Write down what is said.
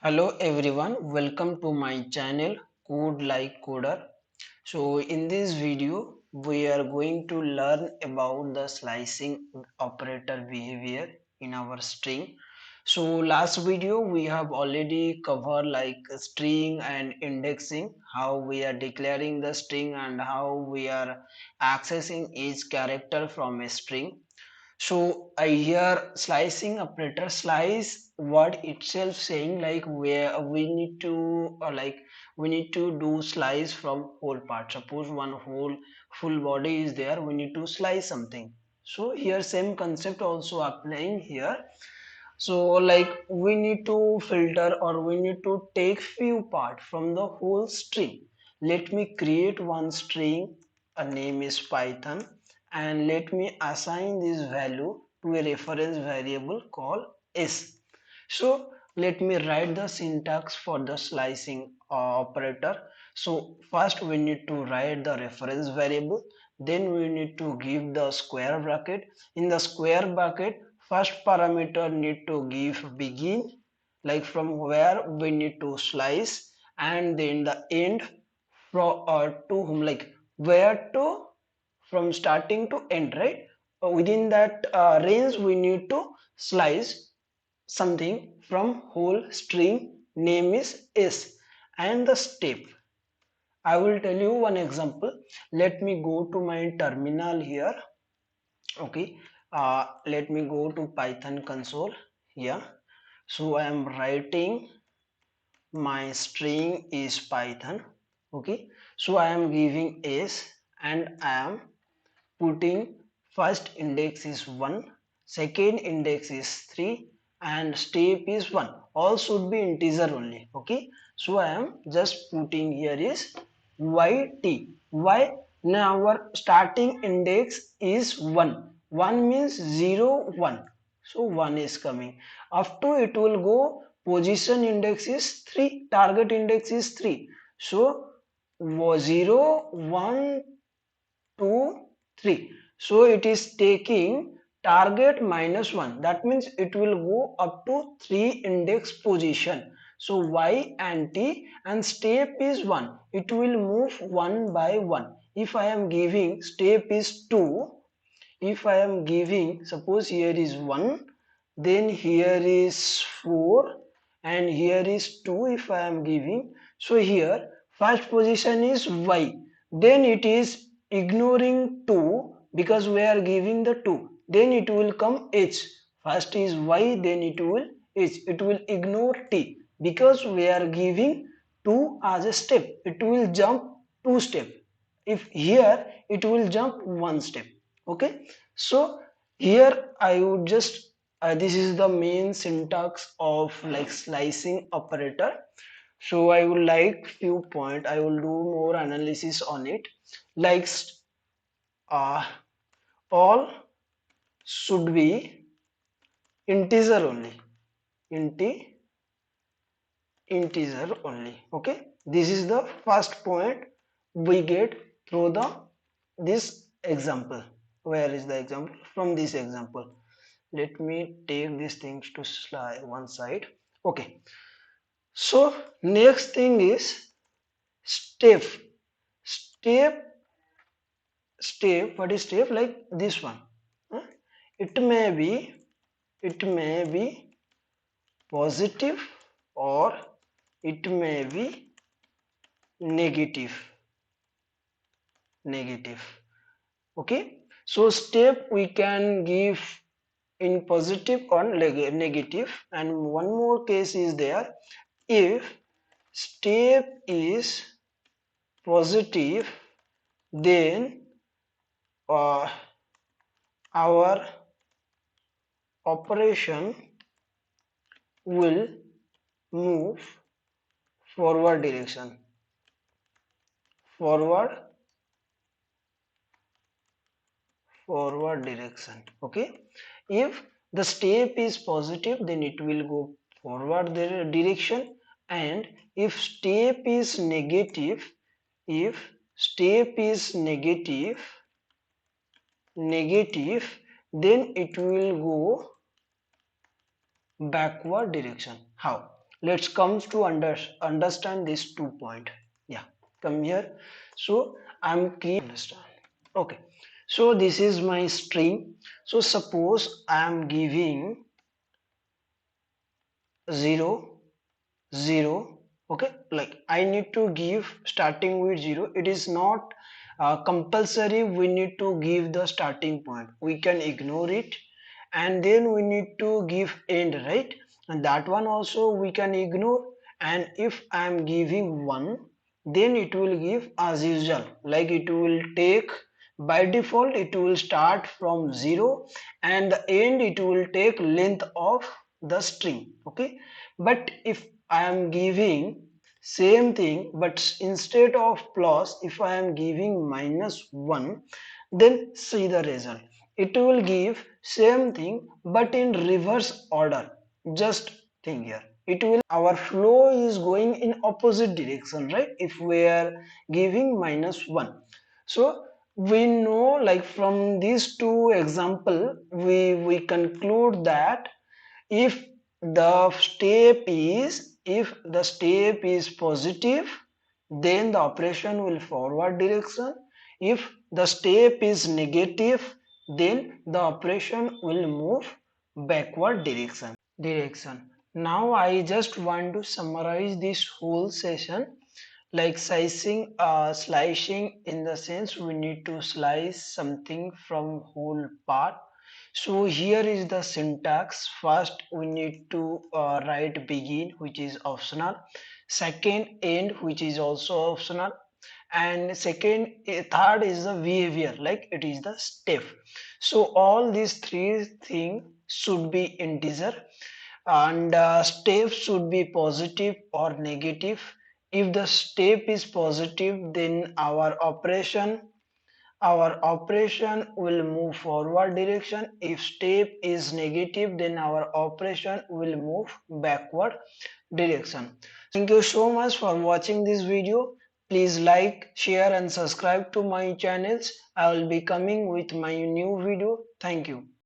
Hello everyone, welcome to my channel Code Like Coder. So in this video we are going to learn about the slicing operator behavior in our string. So last video we have already covered like string and indexing, how we are declaring the string and how we are accessing each character from a string. So I hear slicing operator slice word itself saying like where we need to we need to do slice from whole part. Suppose one whole full body is there, we need to slice something. So here same concept also applying here. So like we need to filter or we need to take few part from the whole string. Let me create one string, a name is Python, and let me assign this value to a reference variable called s. So let me write the syntax for the slicing operator. So first we need to write the reference variable, then we need to give the square bracket. In the square bracket, first parameter need to give begin, like from where we need to slice, and then the end from to whom, like where to, from starting to end, right? Within that range we need to slice something from whole string name is s. And the step, I will tell you one example. Let me go to my terminal here. Okay, let me go to Python console here. So I am writing my string is Python. Okay, so I am giving s and I am putting first index is 1, second index is 3, and step is 1. All should be integer only. Okay, so I am just putting here is yt. Why? Now our starting index is 1. 1 means 0 1, so 1 is coming. After it will go, position index is 3, target index is 3, so 0 1 2 3, so it is taking target minus 1. That means it will go up to 3 index position. So y and t, and step is 1, it will move 1 by 1. If I am giving step is 2, if I am giving, suppose here is 1, then here is 4, and here is 2 if I am giving. So here first position is y, then it is ignoring 2 because we are giving the 2, then it will come h. First is y, then it will h, it will ignore t because we are giving 2 as a step, it will jump 2 step. If here it will jump 1 step. Okay, so here I would just this is the main syntax of like slicing operator. So I would like few point, I will do more analysis on it. Like uh, all should be integer only, inti integer only. Okay, this is the first point we get through the this example. Where is the example? From this example, let me take these things to slide one side. Okay, so next thing is step. Step step what is step? Like this one. Huh? it may be it may be positive or it may be negative. Okay, so step we can give in positive or negative. And one more case is there. If step is positive, then uh, our operation will move forward direction, forward forward direction. Okay, if the step is positive, then it will go forward direction. And if step is negative, if step is negative, then it will go backward direction. How? Let's come to understand this 2 point. Yeah, come here. So I'm creating understand. Okay. So this is my string. So suppose I am giving 0 0. Okay, like I need to give starting with 0. It is not compulsory we need to give the starting point, we can ignore it. And then we need to give end, right? And that one also we can ignore. And if I am giving 1, then it will give as usual, like it will take, by default it will start from 0, and the end it will take length of the string. Okay, but if I am giving same thing, but instead of plus, if I am giving -1, then see the result. It will give same thing but in reverse order. Just think here. It will, our flow is going in opposite direction, right? If we are giving -1. So we know, like from these two example, we conclude that if the step is positive, then the operation will forward direction. If the step is negative, then the operation will move backward direction. Now I just want to summarize this whole session, like slicing in the sense we need to slice something from whole part. So here is the syntax. First we need to write begin, which is optional. Second, end, which is also optional. And third is the behavior, like it is the step. So all these three things should be integer, and step should be positive or negative. If the step is positive, then our operation will move forward direction. If step is negative, then our operation will move backward direction. Thank you so much for watching this video. Please like, share and subscribe to my channels. I will be coming with my new video. Thank you.